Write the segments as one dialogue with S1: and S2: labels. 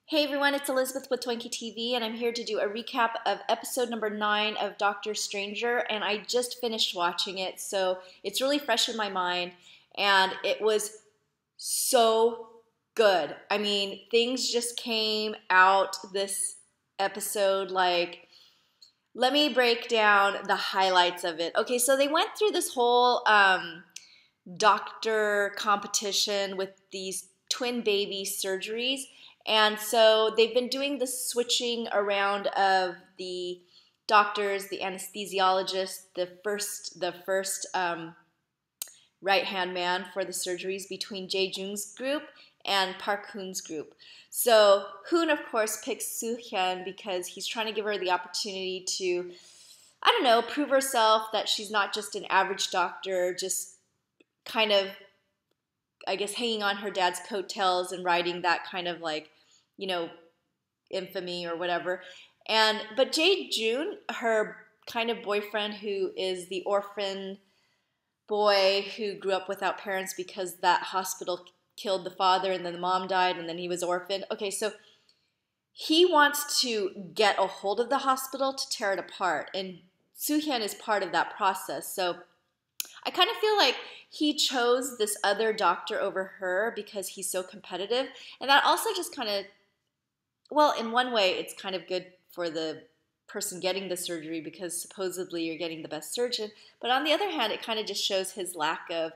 S1: Hey everyone, it's Elizabeth with t0inky TV, and I'm here to do a recap of episode number 9 of Doctor Stranger, and I just finished watching it, so it's really fresh in my mind, and it was so good. I mean, things just came out this episode, like, let me break down the highlights of it. Okay, so they went through this whole doctor competition with these twin baby surgeries. And so they've been doing the switching around of the doctors, the anesthesiologist, the first right-hand man for the surgeries between Jae-joong's group and Park Hoon's group. So Hoon, of course, picks Soo-hyun because he's trying to give her the opportunity to, I don't know, prove herself that she's not just an average doctor, just kind of, I guess, hanging on her dad's coattails and riding that kind of like, infamy or whatever. But Jae-joon, her kind of boyfriend who is the orphan boy who grew up without parents because that hospital killed the father and then the mom died and then he was orphaned. Okay, so he wants to get a hold of the hospital to tear it apart, and Soo-hyun is part of that process. So I kind of feel like he chose this other doctor over her because he's so competitive, and that also just kind of, well, in one way, it's kind of good for the person getting the surgery because supposedly you're getting the best surgeon. But on the other hand, it kind of just shows his lack of,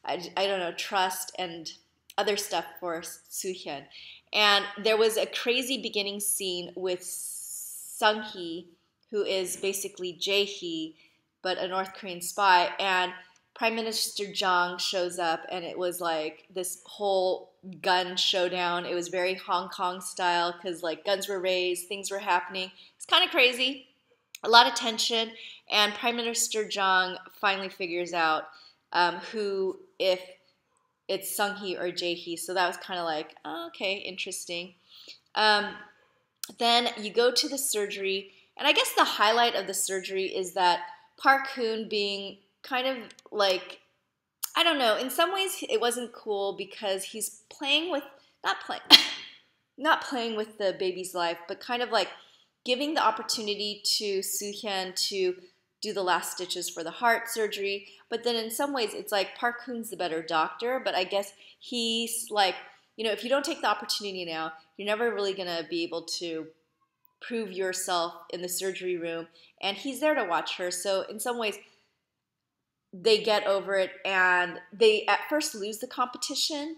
S1: I don't know, trust and other stuff for Soo-hyun. And there was a crazy beginning scene with Sung-hee, who is basically Jae-hee, but a North Korean spy, and Prime Minister Jang shows up, and it was like this whole gun showdown. It was very Hong Kong style because like guns were raised, things were happening. It's kind of crazy, a lot of tension, and Prime Minister Jang finally figures out who, if it's Sung-hee or Jae-hee. So that was kind of like, oh, okay, interesting. Then you go to the surgery, and I guess the highlight of the surgery is that Park Hoon being kind of like, I don't know, in some ways it wasn't cool because he's playing with, not playing with the baby's life, but kind of like giving the opportunity to Soo-hyun to do the last stitches for the heart surgery. But then in some ways it's like Park Hoon's the better doctor, but I guess he's like, if you don't take the opportunity now, you're never really going to be able to prove yourself in the surgery room, and he's there to watch her. So in some ways they get over it, and they at first lose the competition,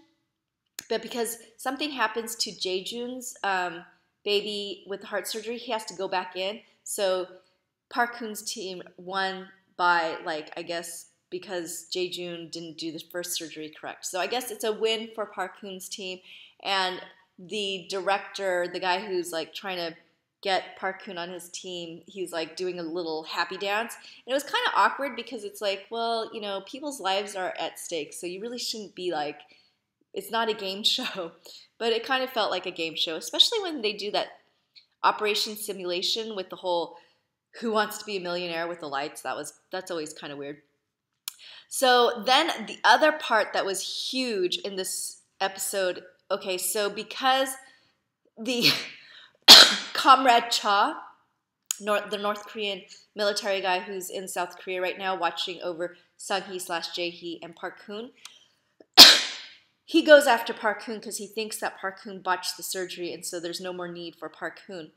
S1: but because something happens to Jae-joon's baby with the heart surgery, he has to go back in. So Park Hoon's team won by, like, I guess because Jae-joon didn't do the first surgery correct. So I guess it's a win for Park Hoon's team, and the director, the guy who's like trying to get Park Hoon on his team, he's like doing a little happy dance. And it was kind of awkward because it's like, well, people's lives are at stake, so you really shouldn't be like, it's not a game show. But it kind of felt like a game show, especially when they do that operation simulation with the whole Who Wants to Be a Millionaire with the lights. That's always kind of weird. So then the other part that was huge in this episode, okay, so because the Comrade Cha, the North Korean military guy who's in South Korea right now watching over Sung-hee / Jae-hee and Park Hoon, he goes after Park Hoon because he thinks that Park Hoon botched the surgery, and so there's no more need for Park Hoon.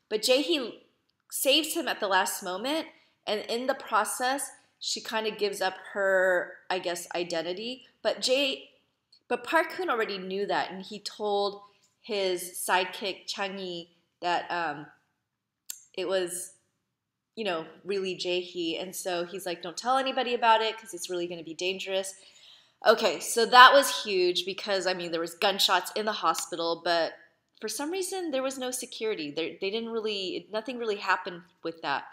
S1: But Jae-hee saves him at the last moment, and in the process, she kind of gives up her, I guess, identity. But Park Hoon already knew that, and he told his sidekick Chang-hee that it was, really Jae-hee, and so he's like, don't tell anybody about it because it's really going to be dangerous. Okay, so that was huge because, I mean, there was gunshots in the hospital, but for some reason there was no security. Nothing really happened with that.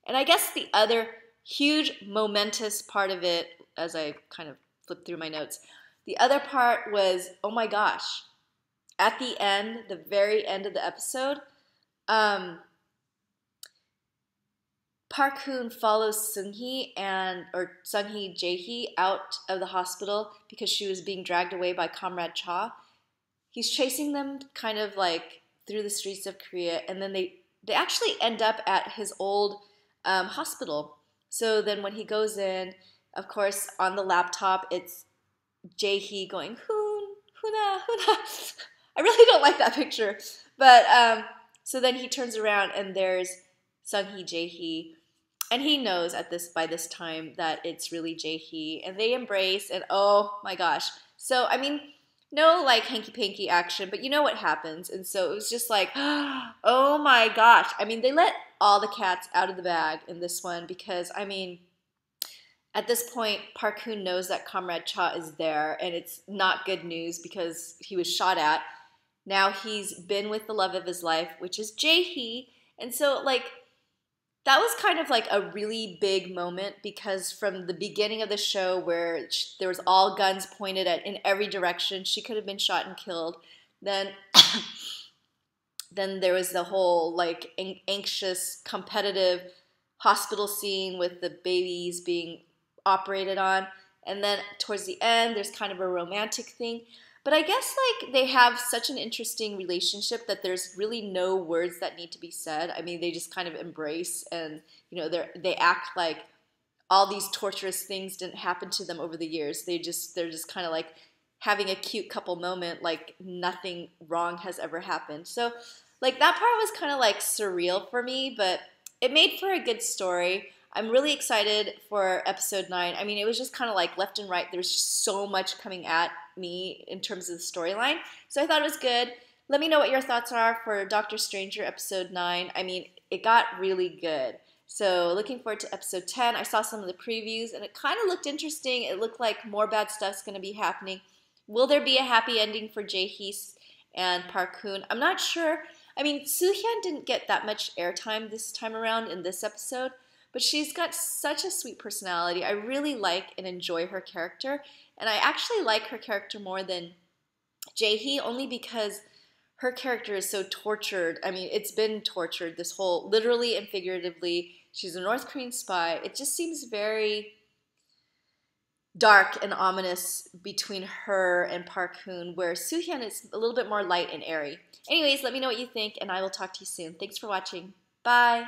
S1: And I guess the other huge momentous part of it, as I kind of flipped through my notes, the other part was, oh my gosh, at the end, the very end of the episode, Park Hoon follows Sung-hee Jae-hee out of the hospital because she was being dragged away by Comrade Cha. he's chasing them kind of like through the streets of Korea, and then they actually end up at his old hospital. So then when he goes in, of course, on the laptop, it's Jae-hee going, Hoon, Hoona, Hoona. I really don't like that picture. But so then he turns around and there's Sung-hee, Jae-hee, and he knows by this time that it's really Jae-hee, and they embrace, and oh my gosh. So, I mean, no like hanky-panky action, but you know what happens. And so it was just like, oh my gosh. I mean, they let all the cats out of the bag in this one because, I mean, at this point, Park Hoon knows that Comrade Cha is there, and it's not good news because he was shot at. Now he's been with the love of his life, which is Jae-hee. And so, like, that was kind of like a really big moment because from the beginning of the show where there was all guns pointed at in every direction, she could have been shot and killed. Then then there was the whole like anxious, competitive hospital scene with the babies being operated on. And then towards the end, there's kind of a romantic thing. But I guess like they have such an interesting relationship that there's really no words that need to be said. I mean, they just kind of embrace, and you know, they act like all these torturous things didn't happen to them over the years. They're just kind of like having a cute couple moment, like nothing wrong has ever happened. So like that part was kind of like surreal for me, but it made for a good story. I'm really excited for episode 9. I mean, it was just kind of like left and right. There's so much coming at me in terms of the storyline. So I thought it was good. Let me know what your thoughts are for Doctor Stranger episode 9. I mean, it got really good. So looking forward to episode 10. I saw some of the previews, and it kind of looked interesting. It looked like more bad stuff's going to be happening. Will there be a happy ending for Jae-hee and Park Hoon? I'm not sure. I mean, Soo-hyun didn't get that much airtime this time around in this episode, but she's got such a sweet personality. I really like and enjoy her character. And I actually like her character more than Jae-hee, only because her character is so tortured. I mean, it's been tortured, this whole, literally and figuratively. She's a North Korean spy. It just seems very dark and ominous between her and Park Hoon, where Soo-hyun is a little bit more light and airy. Anyways, let me know what you think, and I will talk to you soon. Thanks for watching. Bye!